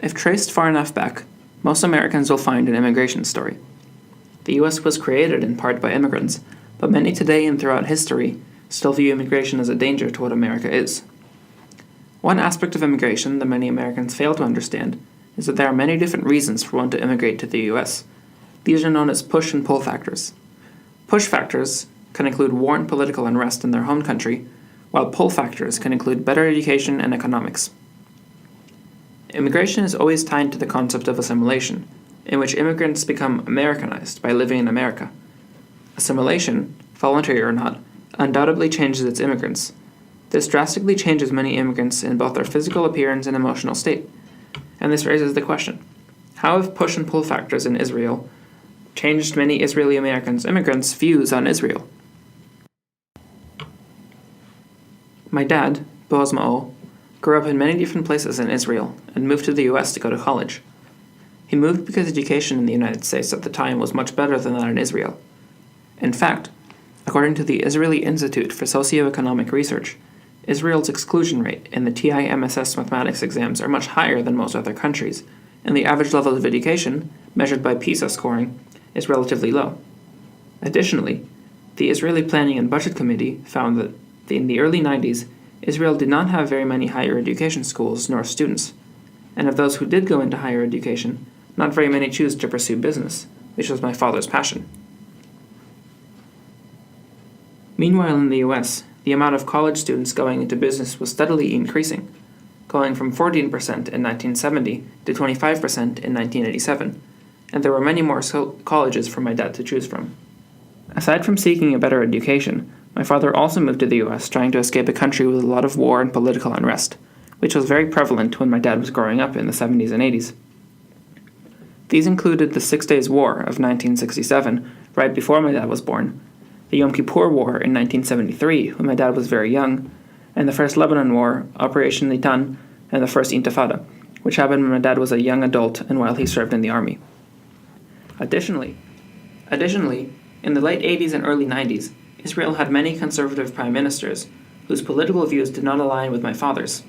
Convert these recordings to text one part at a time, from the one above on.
If traced far enough back, most Americans will find an immigration story. The US was created in part by immigrants, but many today and throughout history still view immigration as a danger to what America is. One aspect of immigration that many Americans fail to understand is that there are many different reasons for one to immigrate to the US. These are known as push and pull factors. Push factors can include war and political unrest in their home country, while pull factors can include better education and economics. Immigration is always tied to the concept of assimilation, in which immigrants become Americanized by living in America. Assimilation, voluntary or not, undoubtedly changes its immigrants. This drastically changes many immigrants in both their physical appearance and emotional state. And this raises the question, how have push and pull factors in Israel changed many Israeli immigrants' views on Israel? My dad, Boaz Maor, grew up in many different places in Israel and moved to the US to go to college. He moved because education in the United States at the time was much better than that in Israel. In fact, according to the Israeli Institute for Socioeconomic Research, Israel's exclusion rate in the TIMSS mathematics exams are much higher than most other countries, and the average level of education, measured by PISA scoring, is relatively low. Additionally, the Israeli Planning and Budget Committee found that in the early 90s, Israel did not have very many higher education schools nor students, and of those who did go into higher education, not very many choose to pursue business, which was my father's passion. Meanwhile, in the US, the amount of college students going into business was steadily increasing, going from 14% in 1970 to 25% in 1987, and there were many more colleges for my dad to choose from. Aside from seeking a better education, my father also moved to the US trying to escape a country with a lot of war and political unrest, which was very prevalent when my dad was growing up in the 70s and 80s. These included the Six Days War of 1967, right before my dad was born, the Yom Kippur War in 1973, when my dad was very young, and the First Lebanon War, Operation Litan, and the First Intifada, which happened when my dad was a young adult and while he served in the army. Additionally, in the late 80s and early 90s, Israel had many conservative prime ministers whose political views did not align with my father's.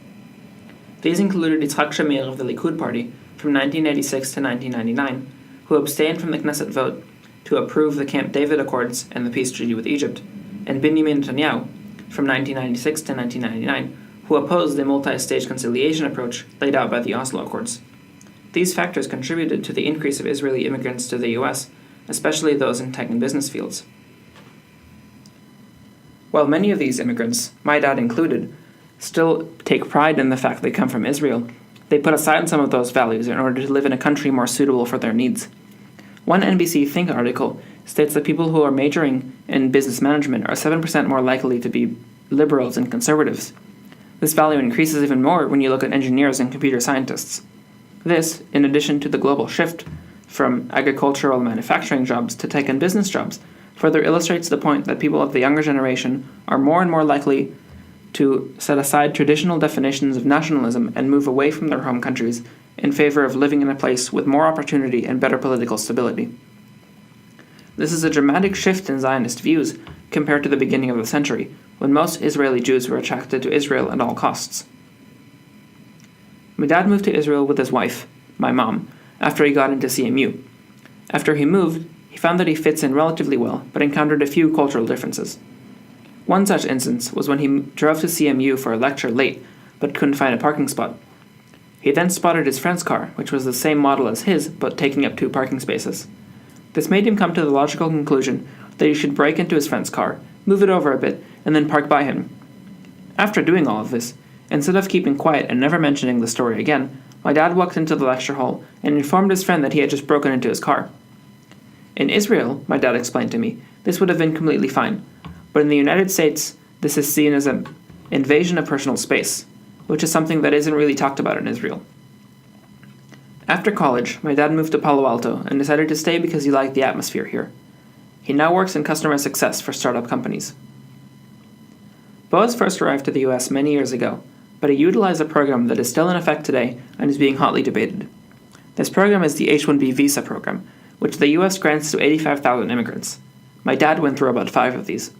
These included Yitzhak Shamir of the Likud party from 1986 to 1999, who abstained from the Knesset vote to approve the Camp David Accords and the peace treaty with Egypt, and Benjamin Netanyahu from 1996 to 1999, who opposed the multi-stage conciliation approach laid out by the Oslo Accords. These factors contributed to the increase of Israeli immigrants to the US, especially those in tech and business fields. While many of these immigrants, my dad included, still take pride in the fact they come from Israel, they put aside some of those values in order to live in a country more suitable for their needs. One NBC Think article states that people who are majoring in business management are 7% more likely to be liberals and conservatives. This value increases even more when you look at engineers and computer scientists. This, in addition to the global shift from agricultural manufacturing jobs to tech and business jobs, further illustrates the point that people of the younger generation are more and more likely to set aside traditional definitions of nationalism and move away from their home countries in favor of living in a place with more opportunity and better political stability. This is a dramatic shift in Zionist views compared to the beginning of the century, when most Israeli Jews were attracted to Israel at all costs. My dad moved to Israel with his wife, my mom, after he got into CMU. After he moved, he found that he fits in relatively well, but encountered a few cultural differences. One such instance was when he drove to CMU for a lecture late, but couldn't find a parking spot. He then spotted his friend's car, which was the same model as his, but taking up 2 parking spaces. This made him come to the logical conclusion that he should break into his friend's car, move it over a bit, and then park by him. After doing all of this, instead of keeping quiet and never mentioning the story again, my dad walked into the lecture hall and informed his friend that he had just broken into his car. In Israel, my dad explained to me, this would have been completely fine, but in the United States, this is seen as an invasion of personal space, which is something that isn't really talked about in Israel. After college, my dad moved to Palo Alto and decided to stay because he liked the atmosphere here. He now works in customer success for startup companies. Boaz first arrived to the US many years ago, but he utilized a program that is still in effect today and is being hotly debated. This program is the H-1B visa program, which the US grants to 85,000 immigrants. My dad went through about 5 of these.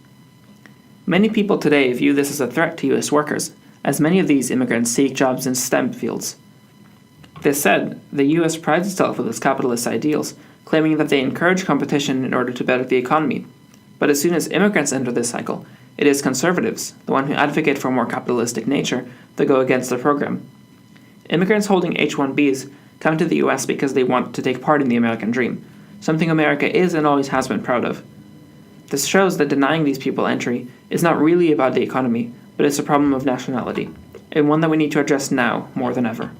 Many people today view this as a threat to US workers, as many of these immigrants seek jobs in STEM fields. This said, the US prides itself with its capitalist ideals, claiming that they encourage competition in order to better the economy. But as soon as immigrants enter this cycle, it is conservatives, the one who advocate for a more capitalistic nature, that go against the program. Immigrants holding H-1Bs come to the US because they want to take part in the American dream, something America is and always has been proud of. This shows that denying these people entry is not really about the economy, but it's a problem of nationality, and one that we need to address now more than ever.